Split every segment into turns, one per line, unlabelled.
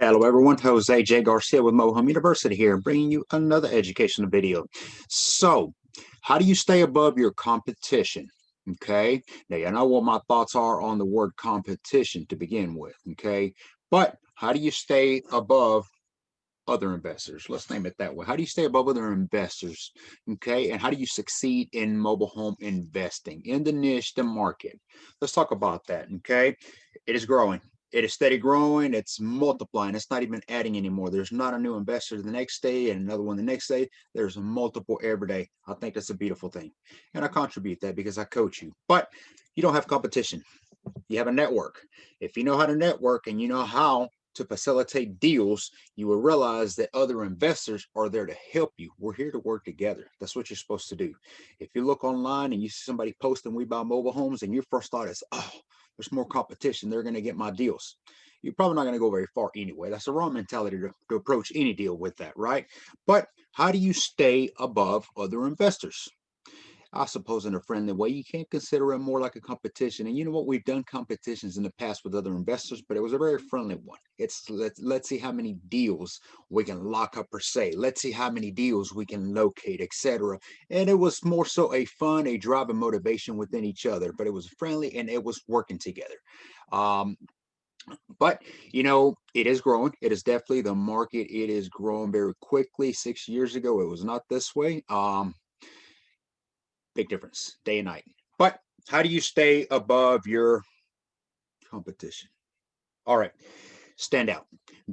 Hello everyone, Jose J. Garcia with Moham University here, bringing you another educational video. So, how do you stay above your competition? Okay, now you know what my thoughts are on the word competition to begin with. Okay, but how do you stay above other investors? Let's name it that way. How do you stay above other investors? Okay, and how do you succeed in mobile home investing in the niche, the market? Let's talk about that. Okay, it is growing. It is steady growing. It's multiplying. It's not even adding anymore. There's not a new investor the next day and another one the next day. There's multiple every day. I think that's a beautiful thing. And I contribute that because I coach you. But you don't have competition. You have a network. If you know how to network and you know how to facilitate deals, you will realize that other investors are there to help you. We're here to work together. That's what you're supposed to do. If you look online and you see somebody posting "We buy mobile homes" and your first thought is, "Oh, there's more competition, they're going to get my deals," you're probably not going to go very far anyway. That's the wrong mentality to approach any deal with that, right? But how do you stay above other investors? I suppose in a friendly way. You can't consider it more like a competition. And you know what? We've done competitions in the past with other investors, but it was a very friendly one. It's let's see how many deals we can lock up per se. Let's see how many deals we can locate, etc. And it was more so a fun, a drive and motivation within each other, but it was friendly and it was working together. Um, but it is growing. It is definitely the market. It is growing very quickly. 6 years ago, it was not this way. Big difference, day and night. But how do you stay above your competition? All right, stand out.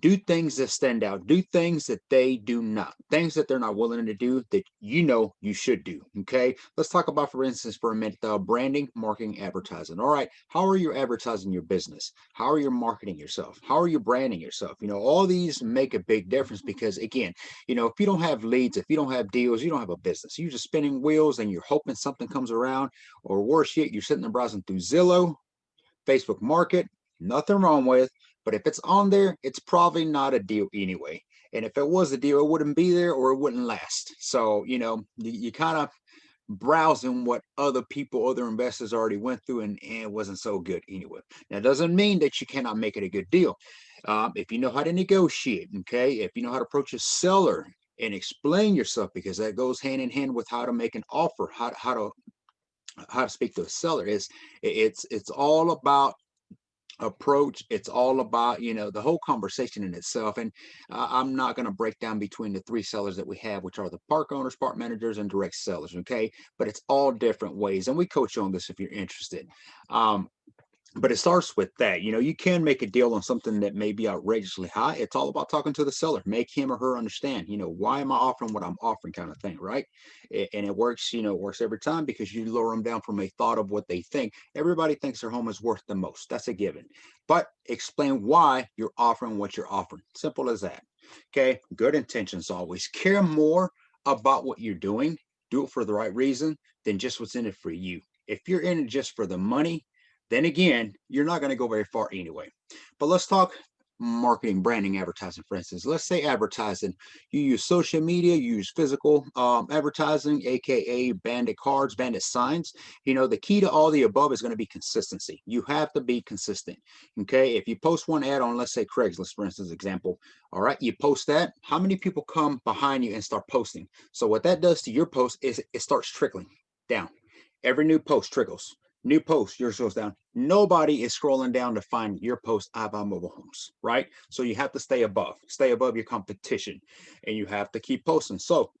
Do things that stand out. Do things that they do not. Things that they're not willing to do that you know you should do. Okay, let's talk about, for instance, for a minute, branding, marketing, advertising. All right, how are you advertising your business? How are you marketing yourself? How are you branding yourself? All these make a big difference because, again, if you don't have leads, if you don't have deals, you don't have a business. You're just spinning wheels and you're hoping something comes around, or worse yet, you're sitting there browsing through Zillow, Facebook Market. Nothing wrong with, but if it's on there, it's probably not a deal anyway. And if it was a deal, it wouldn't be there or it wouldn't last. So, you kind of browsing what other people, other investors already went through, and it wasn't so good anyway. That doesn't mean that you cannot make it a good deal. If you know how to negotiate, okay, if you know how to approach a seller and explain yourself, because that goes hand in hand with how to make an offer, how to speak to a seller. It's all about approach. It's all about the whole conversation in itself. And I'm not going to break down between the three sellers that we have, which are the park owners, park managers, and direct sellers. Okay, but it's all different ways, and we coach you on this if you're interested. But it starts with that. You can make a deal on something that may be outrageously high. It's all about talking to the seller, make him or her understand, why am I offering what I'm offering, kind of thing, right? And it works, it works every time because you lower them down from a thought of what they think. Everybody thinks their home is worth the most. That's a given. But explain why you're offering what you're offering. Simple as that. Okay. Good intentions always. Care more about what you're doing. Do it for the right reason than just what's in it for you. If you're in it just for the money, then again, you're not going to go very far anyway. But let's talk marketing, branding, advertising, for instance. Let's say advertising. You use social media, you use physical advertising, aka bandit cards, bandit signs. The key to all the above is going to be consistency. You have to be consistent. Okay. If you post one ad on, let's say, Craigslist, for instance, example. All right. You post that. How many people come behind you and start posting? So what that does to your post is it starts trickling down. Every new post trickles. New post, yours goes down. Nobody is scrolling down to find your post, "I buy mobile homes," right? So you have to stay above your competition, and you have to keep posting. So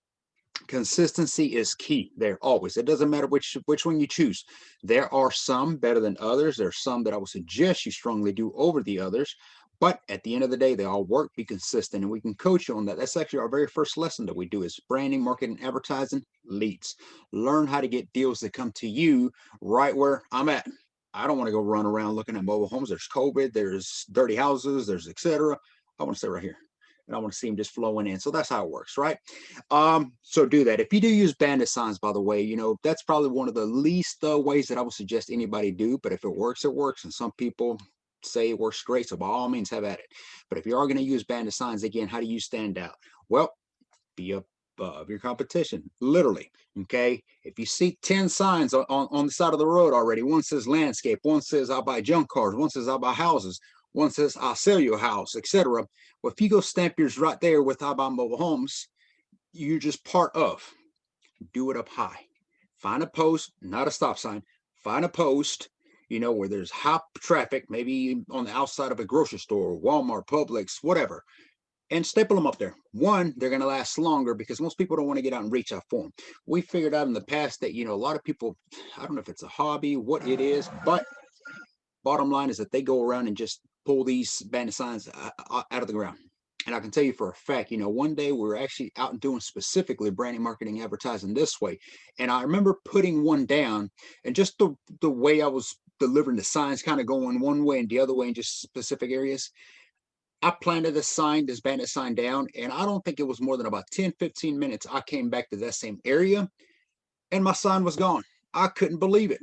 consistency is key there always. It doesn't matter which one you choose. There are some better than others. There are some that I would suggest you strongly do over the others. But at the end of the day, they all work. Be consistent, and we can coach you on that. That's actually our very first lesson that we do is branding, marketing, advertising, leads. Learn how to get deals that come to you right where I'm at. I don't want to go run around looking at mobile homes. There's COVID, there's dirty houses, there's etc. I want to stay right here, and I want to see them just flowing in. So that's how it works, right? So do that. If you do use bandit signs, by the way, that's probably one of the least ways that I would suggest anybody do. But if it works, it works. And some people say it works great. So by all means, have at it. But if you are going to use bandit signs, again, how do you stand out? Well, be above your competition, literally. Okay. If you see 10 signs on the side of the road already, one says landscape, one says "I buy junk cars," one says "I buy houses." One says, I'll sell you a house, etc. Well, if you go stamp yours right there with I Buy Mobile Homes, you're just part of. Do it up high. Find a post, not a stop sign. Find a post, where there's high traffic, maybe on the outside of a grocery store, Walmart, Publix, whatever, and staple them up there. One, they're going to last longer because most people don't want to get out and reach out for them. We figured out in the past that, a lot of people, I don't know if it's a hobby, what it is, but bottom line is that they go around and just pull these bandit signs out of the ground. And I can tell you for a fact, one day we were actually out and doing specifically branding, marketing, advertising this way. And I remember putting one down, and just the way I was delivering the signs, kind of going one way and the other way in just specific areas. I planted this bandit sign down, and I don't think it was more than about 10, 15 minutes. I came back to that same area and my sign was gone. I couldn't believe it.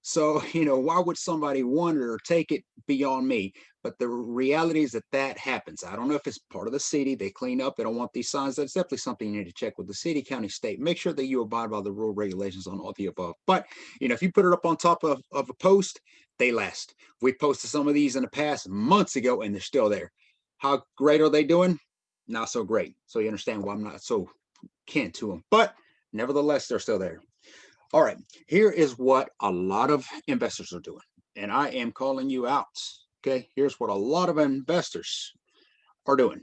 So, why would somebody wonder or take it beyond me? But the reality is that happens. I don't know if it's part of the city. They clean up. They don't want these signs. That's definitely something you need to check with the city, county, state. Make sure that you abide by the rule regulations on all the above. But, if you put it up on top of a post, they last. We posted some of these in the past months ago, and they're still there. How great are they doing? Not so great. So you understand why I'm not so kin to them. But nevertheless, they're still there. All right, here is what a lot of investors are doing, and I am calling you out. Okay, here's what a lot of investors are doing.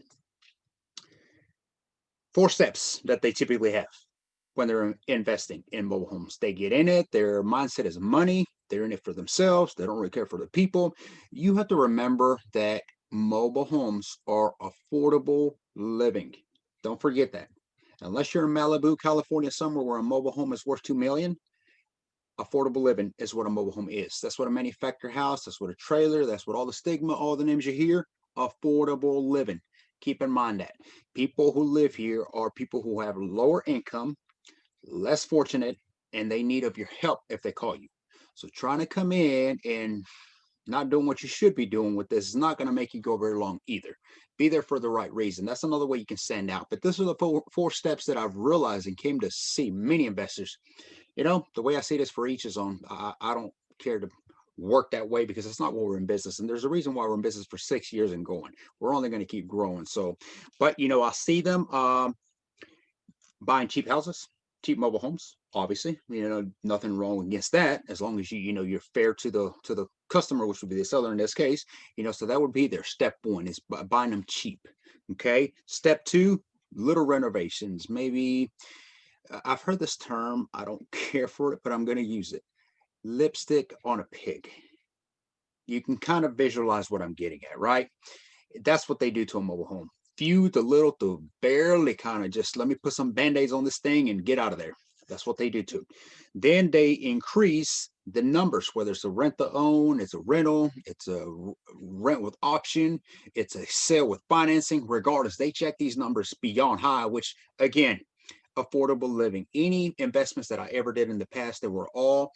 4 steps that they typically have when they're investing in mobile homes. They get in it, their mindset is money, they're in it for themselves, they don't really care for the people. You have to remember that mobile homes are affordable living. Don't forget that. Unless you're in Malibu, California, somewhere where a mobile home is worth $2 million, affordable living is what a mobile home is. That's what a manufactured house, that's what a trailer, that's what all the stigma, all the names you hear, affordable living. Keep in mind that people who live here are people who have lower income, less fortunate, and they need of your help if they call you. So trying to come in and not doing what you should be doing with this is not going to make you go very long either. Be there for the right reason. That's another way you can stand out. But this are the four steps that I've realized and came to see many investors. The way I see this for each is on. I don't care to work that way because it's not what we're in business. And there's a reason why we're in business for 6 years and going. We're only going to keep growing. So, but I see them buying cheap houses, cheap mobile homes. Obviously, nothing wrong against that as long as you're fair to the customer, which would be the seller in this case. So that would be their step one, is buying them cheap. Okay. Step two, little renovations. Maybe I've heard this term. I don't care for it, but I'm going to use it. Lipstick on a pig. You can kind of visualize what I'm getting at, right? That's what they do to a mobile home. Few to little to barely kind of just let me put some band-aids on this thing and get out of there. That's what they do too. Then they increase the numbers, whether it's a rent to own, it's a rental, it's a rent with option, it's a sale with financing. Regardless, they check these numbers beyond high, which again, affordable living. Any investments that I ever did in the past, they were all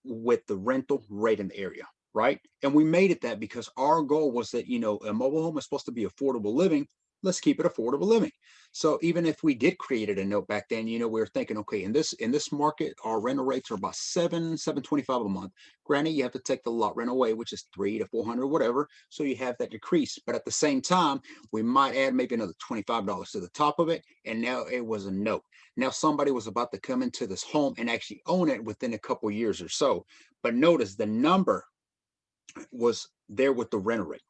with the rental rate in the area, right? And we made it that because our goal was that, a mobile home is supposed to be affordable living. Let's keep it affordable living. So even if we did create a note back then, we were thinking, okay, in this market, our rental rates are about $725 a month. Granted, you have to take the lot rent away, which is $300 to $400, whatever. So you have that decrease. But at the same time, we might add maybe another $25 to the top of it. And now it was a note. Now somebody was about to come into this home and actually own it within a couple years or so. But notice the number was there with the rental rate.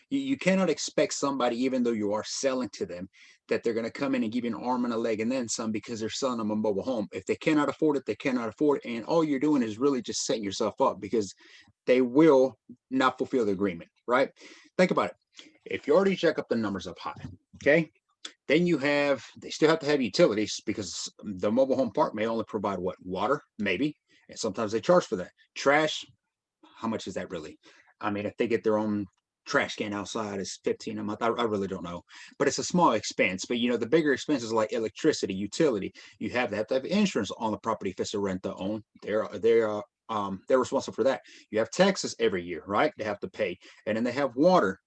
You cannot expect somebody, even though you are selling to them, that they're going to come in and give you an arm and a leg and then some because they're selling them a mobile home. If they cannot afford it, they cannot afford it. And all you're doing is really just setting yourself up because they will not fulfill the agreement, right? Think about it. If you already check up the numbers up high, okay, then they still have to have utilities because the mobile home park may only provide what? Water, maybe. And sometimes they charge for that. Trash, how much is that really? I mean, if they get their own trash can outside is $15 a month. I really don't know, but it's a small expense. But the bigger expenses like electricity, utility, you have to have insurance on the property if it's a rent to own. They're responsible for that. You have taxes every year, right? They have to pay, and then they have water.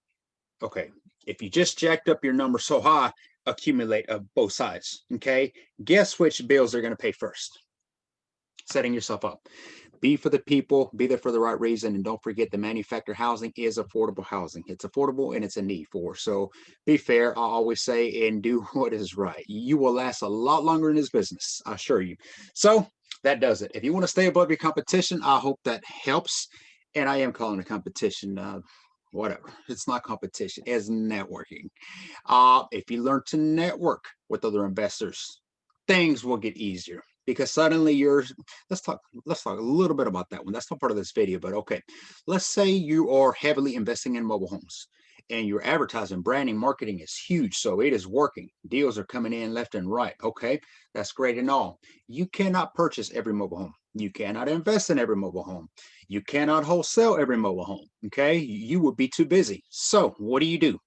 Okay, if you just jacked up your number so high, accumulate both sides. Okay, guess which bills they're going to pay first? Setting yourself up. Be for the people, be there for the right reason, and don't forget the manufactured housing is affordable housing. It's affordable and it's a need for. So be fair, I always say, and do what is right. You will last a lot longer in this business, I assure you. So that does it. If you want to stay above your competition, I hope that helps. And I am calling it competition. Whatever. It's not competition, it's networking. If you learn to network with other investors, things will get easier because suddenly you're let's talk a little bit about that one. That's not part of this video, but okay. Let's say you are heavily investing in mobile homes and your advertising, branding, marketing is huge. So it is working. Deals are coming in left and right. Okay, that's great and all. You cannot purchase every mobile home. You cannot invest in every mobile home. You cannot wholesale every mobile home. Okay, you would be too busy. So what do?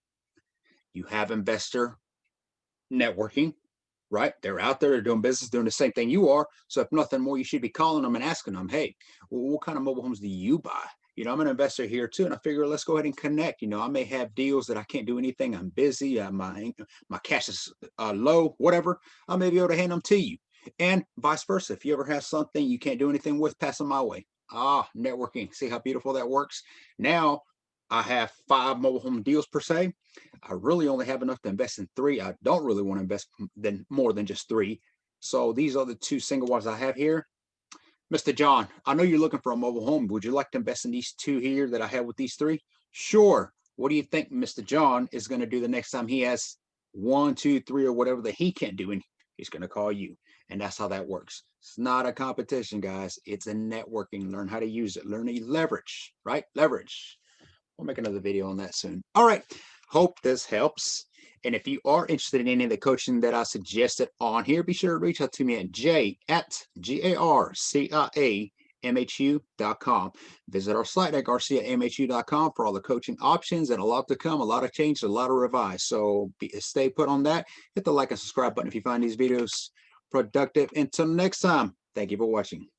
You have investor networking, right? They're out there, they're doing business, doing the same thing you are. So if nothing more, you should be calling them and asking them, hey, what kind of mobile homes do you buy? You know, I'm an investor here too, and I figure let's go ahead and connect. You know, I may have deals that I can't do anything. I'm busy. My cash is low. Whatever. I may be able to hand them to you, and vice versa. If you ever have something you can't do anything with, pass them my way. Networking. See how beautiful that works. Now I have 5 mobile home deals per se. I really only have enough to invest in 3. I don't really want to invest more than just 3. So these are the 2 single ones I have here. Mr. John, I know you're looking for a mobile home. Would you like to invest in these 2 here that I have with these 3? Sure. What do you think Mr. John is going to do the next time he has 1, 2, 3, or whatever that he can't do? And he's going to call you. And that's how that works. It's not a competition, guys. It's a networking. Learn how to use it. Learn to leverage, right? Leverage. We'll make another video on that soon. All right. Hope this helps. And if you are interested in any of the coaching that I suggested on here, be sure to reach out to me at j@garciamhu.com. Visit our site at garciamhu.com for all the coaching options and a lot to come, a lot of change, a lot of revise. So stay put on that. Hit the like and subscribe button if you find these videos productive. Until next time, thank you for watching.